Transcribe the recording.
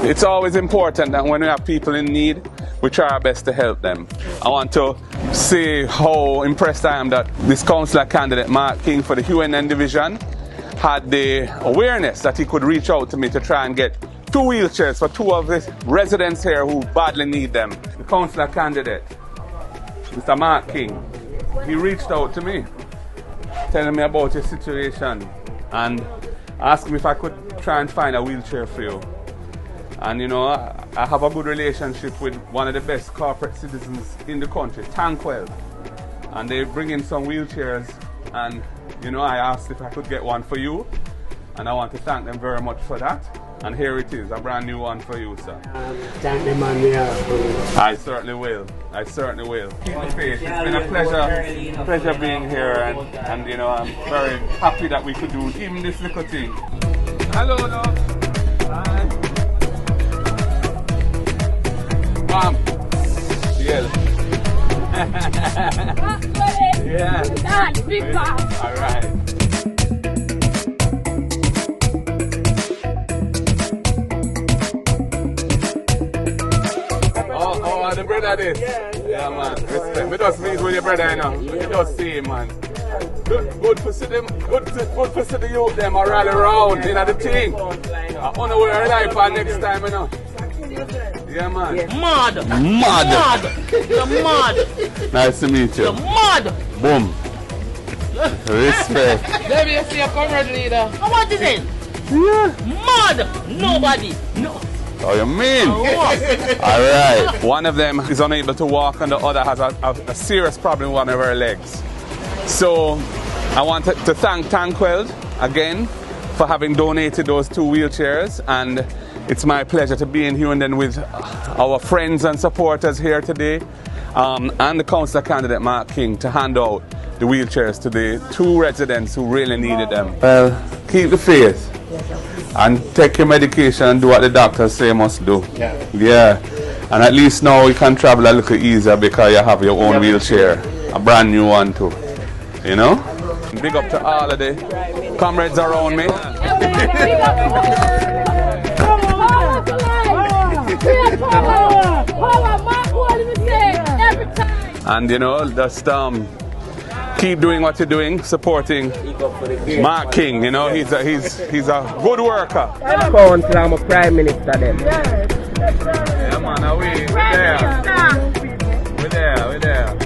It's always important that when we have people in need, we try our best to help them. I want to say how impressed I am that this councillor candidate, Mark King, for the Hughenden division, had the awareness that he could reach out to me to try and get 2 wheelchairs for 2 of the residents here who badly need them. The councillor candidate, Mr. Mark King, he reached out to me, telling me about his situation and asked me if I could try and find a wheelchair for you. And you know, I have a good relationship with one of the best corporate citizens in the country, Tankwell. And they bring in some wheelchairs, and you know, I asked if I could get one for you. And I want to thank them very much for that. And here it is, a brand new one for you, sir. Thank them on behalf. I certainly will. I certainly will. Keep the faith. It's been a pleasure being here, and you know, I'm very happy that we could do even this little thing. Hello, love. Hi. Mom. Yeah. Yeah. All right. Oh, the brother this? Yeah, man. Respect. We just meet with your brother, you know. You just see him, man. Good for see them, good for see the youth them a rally around, you know, the thing. I wanna wear a life for next time, you know. Yeah, man. Mad! You're mad! Nice to meet you. You're mad! Boom. Respect. Let me see your comrade leader. What is it? Yeah. Mad! Nobody! No! Oh, you mean? Alright. One of them is unable to walk and the other has a serious problem with one of her legs. So I want to thank Tankwell again for having donated those 2 wheelchairs, and it's my pleasure to be in Hughenden with our friends and supporters here today, and the councillor candidate Mark King to hand out the wheelchairs to the 2 residents who really needed them. Well, keep the faith. And take your medication and do what the doctors say you must do. Yeah. And at least now you can travel a little easier because you have your own wheelchair. A brand new one too. You know? Big up to all of the comrades around me. And you know, just keep doing what you're doing, supporting Mark King. You know, he's a good worker. Council, I'm a prime minister then. Yeah, man, we're there. We're there.